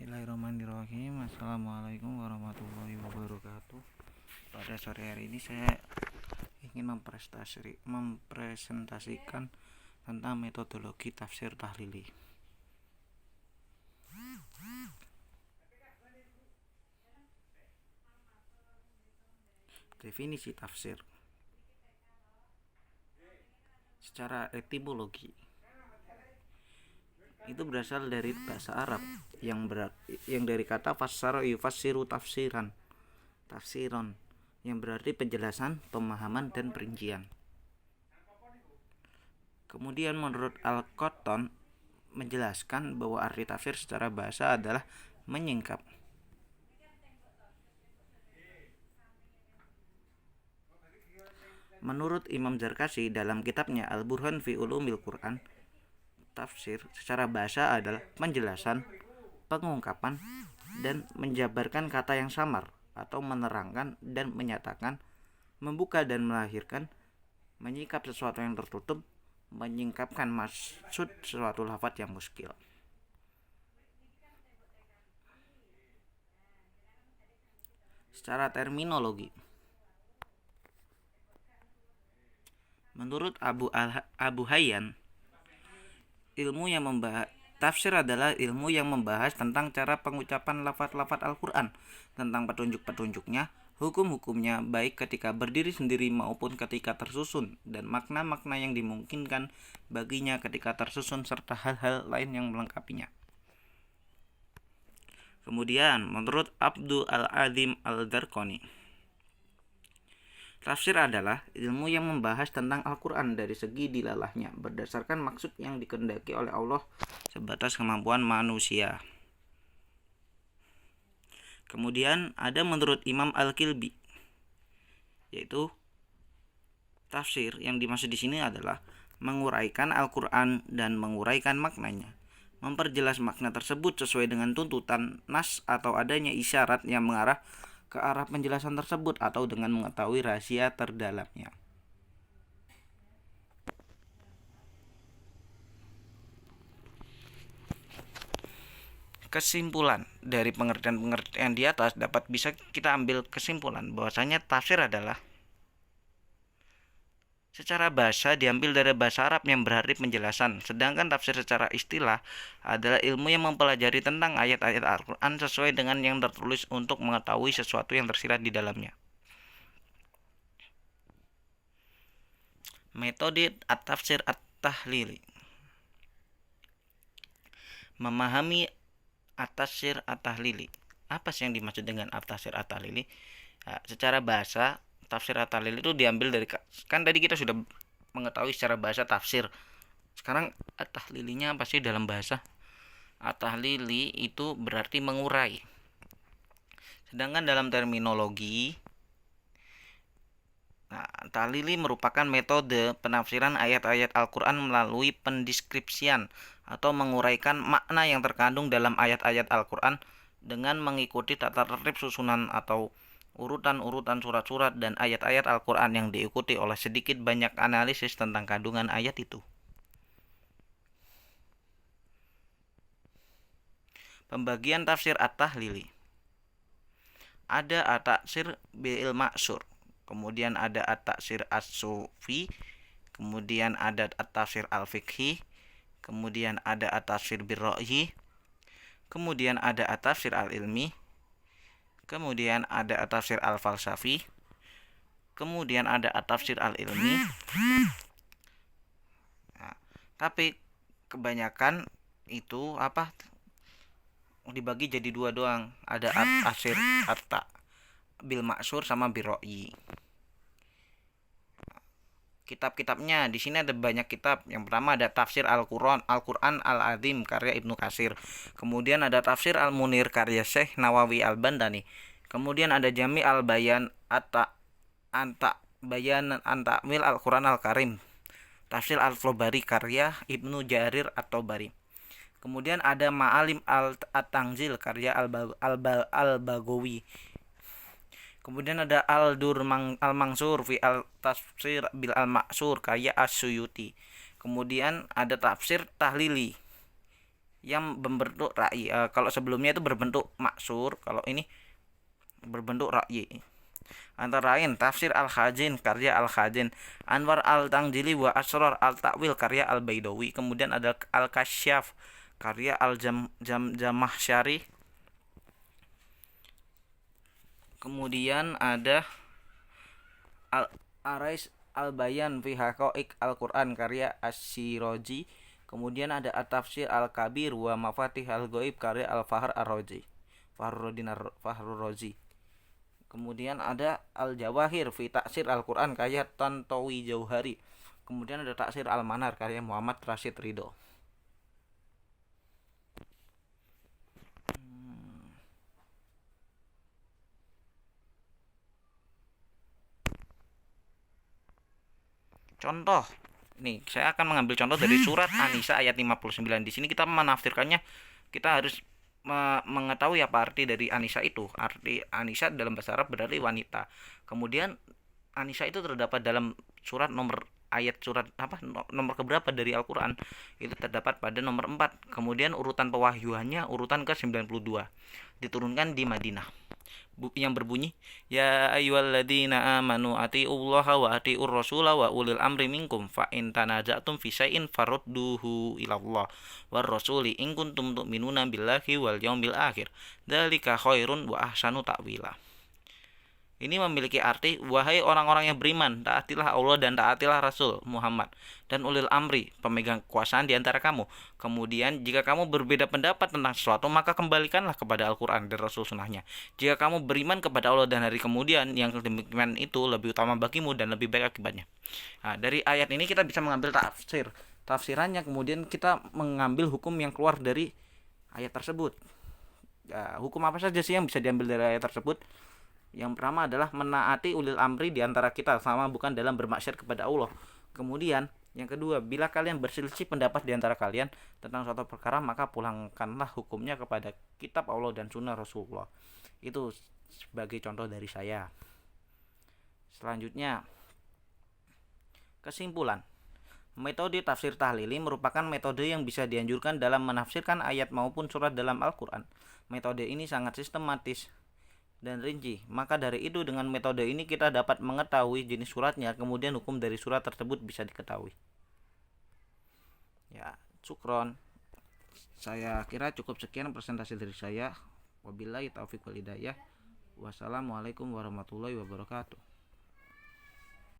Bismillahirrahmanirrahim. Assalamualaikum warahmatullahi wabarakatuh. Pada sore hari ini saya ingin mempresentasikan tentang metodologi tafsir tahlili. Definisi tafsir secara etimologi itu berasal dari bahasa Arab yang dari kata fassara yufassiru tafsiran yang berarti penjelasan, pemahaman, dan perincian. Kemudian menurut Al-Qotton menjelaskan bahwa arti tafsir secara bahasa adalah menyingkap. Menurut Imam Zarkashi dalam kitabnya Al-Burhan fi Ulumil Quran, tafsir secara bahasa adalah penjelasan, pengungkapan, dan menjabarkan kata yang samar atau menerangkan dan menyatakan, membuka dan melahirkan, menyingkap sesuatu yang tertutup, menyingkapkan maksud suatu lafaz yang muskil. Secara terminologi, menurut Abu Hayyan, tafsir adalah ilmu yang membahas tentang cara pengucapan lafaz-lafaz Al-Quran, tentang petunjuk-petunjuknya, hukum-hukumnya baik ketika berdiri sendiri maupun ketika tersusun, dan makna-makna yang dimungkinkan baginya ketika tersusun serta hal-hal lain yang melengkapinya. Kemudian menurut Abdul Al-Azim Al-Darqani, tafsir adalah ilmu yang membahas tentang Al-Quran dari segi dilalahnya berdasarkan maksud yang dikehendaki oleh Allah sebatas kemampuan manusia. Kemudian ada menurut Imam Al-Kilbi, yaitu tafsir yang dimaksud di sini adalah menguraikan Al-Quran dan menguraikan maknanya, memperjelas makna tersebut sesuai dengan tuntutan nas atau adanya isyarat yang mengarah ke arah penjelasan tersebut atau dengan mengetahui rahasia terdalamnya. Kesimpulan dari pengertian di atas dapat bisa kita ambil kesimpulan bahwasanya tafsir adalah secara bahasa diambil dari bahasa Arab yang berarti penjelasan, sedangkan tafsir secara istilah adalah ilmu yang mempelajari tentang ayat-ayat Al-Quran sesuai dengan yang tertulis untuk mengetahui sesuatu yang tersirat di dalamnya. Metode at-tafsir at-tahlili. Memahami at-tafsir at-tahlili. Apa sih yang dimaksud dengan at-tafsir at-tahlili? Nah, secara bahasa tafsir at-tahlili itu diambil dari, kan tadi kita sudah mengetahui secara bahasa tafsir. Sekarang at-tahlilinya apa sih dalam bahasa? At-tahlili itu berarti mengurai. Sedangkan dalam terminologi, tahlili merupakan metode penafsiran ayat-ayat Al-Quran melalui pendeskripsian atau menguraikan makna yang terkandung dalam ayat-ayat Al-Quran dengan mengikuti tata tertib susunan atau urutan-urutan surat-surat dan ayat-ayat Al-Quran yang diikuti oleh sedikit banyak analisis tentang kandungan ayat itu. Pembagian tafsir at-tahlili. Ada at-tafsir bil ma'sur, kemudian ada at-tafsir as-sufi, kemudian ada at-tafsir al-fiqhi, kemudian ada at-tafsir bir-ra'yi, kemudian ada at-tafsir al-ilmi, kemudian ada at-tafsir al-falsafi, kemudian ada at-tafsir al-ilmi. Nah, tapi kebanyakan itu dibagi jadi dua doang. Ada at-tafsir bil ma'sur sama bir-ra'yi. Kitab-kitabnya di sini ada banyak kitab. Yang pertama ada tafsir Al-Quran Al-Azim karya Ibnu Katsir. Kemudian ada tafsir Al-Munir karya Syekh Nawawi Al-Bandani. Kemudian ada Jami Al-Bayan Bayan Antawil Al-Quran Al-Karim. Tafsir Al-Tabari karya Ibnu Jarir At-Tabari. Kemudian ada Ma'alim At-Tanzil karya Al-Baghawi. Kemudian ada Al-Mansur fi al-Tafsir bil al-Ma'sur karya As-Suyuti. Kemudian ada tafsir tahlili yang berbentuk ra'yi. Kalau sebelumnya itu berbentuk maksur, kalau ini berbentuk ra'yi. Antara lain tafsir Al-Khazin karya Al-Khazin, Anwar Al-Tangjili wa Asrar Al-Ta'wil karya Al-Baidawi, kemudian ada Al-Kasyaf karya Al-Jamahsyari, kemudian ada Al-Arais Al-Bayan fi Haqaiq Al-Quran karya Asy-Syirazi, kemudian ada At-Tafsir Al-Kabir wa Mafatih Al-Ghaib karya Al-Fahr Ar-Razi, Fahrur Razi. Kemudian ada Al-Jawahir fi Taksir Al-Quran karya Tantowi Jauhari. Kemudian ada Taksir Al-Manar karya Muhammad Rashid Ridho. Contoh, nih saya akan mengambil contoh dari surat An-Nisa ayat 59. Di sini kita menafsirkannya, kita harus mengetahui apa arti dari Anisa itu. Arti Anisa dalam bahasa Arab berarti wanita. Kemudian Anisa itu terdapat dalam surat nomor ayat surat apa nomor keberapa dari Al-Qur'an? Itu terdapat pada nomor 4. Kemudian urutan pewahyuannya urutan ke-92. Diturunkan di Madinah. Yang berbunyi ya ayyuhalladzina amanu atiullaha wa atiur rasula wa ulil amri minkum fa in tanaza'tum fi syai'in farudduhu ilallah war rasuli in kuntum tu'minuna billahi wal yaumil akhir dzalika khairun wa ahsanu ta'wila. Ini memiliki arti, wahai orang-orang yang beriman, taatilah Allah dan taatilah Rasul Muhammad dan ulil amri, pemegang kekuasaan di antara kamu. Kemudian jika kamu berbeda pendapat tentang sesuatu, maka kembalikanlah kepada Al-Quran dan Rasul Sunnahnya. Jika kamu beriman kepada Allah dan hari kemudian, yang demikian itu lebih utama bagimu dan lebih baik akibatnya. Nah, dari ayat ini kita bisa mengambil tafsirannya, kemudian kita mengambil hukum yang keluar dari ayat tersebut. Hukum apa saja sih yang bisa diambil dari ayat tersebut? Yang pertama adalah menaati ulil amri di antara kita, sama bukan dalam bermaksiat kepada Allah. Kemudian yang kedua, bila kalian berselisih pendapat di antara kalian tentang suatu perkara, maka pulangkanlah hukumnya kepada kitab Allah dan sunnah Rasulullah. Itu sebagai contoh dari saya. Selanjutnya, kesimpulan. Metode tafsir tahlili merupakan metode yang bisa dianjurkan dalam menafsirkan ayat maupun surat dalam Al-Quran. Metode ini sangat sistematis dan rinci. Maka dari itu dengan metode ini kita dapat mengetahui jenis suratnya, kemudian hukum dari surat tersebut bisa diketahui. Ya, syukron. Saya kira cukup sekian presentasi dari saya. Wabillahi taufiq wal hidayah. Wassalamualaikum warahmatullahi wabarakatuh.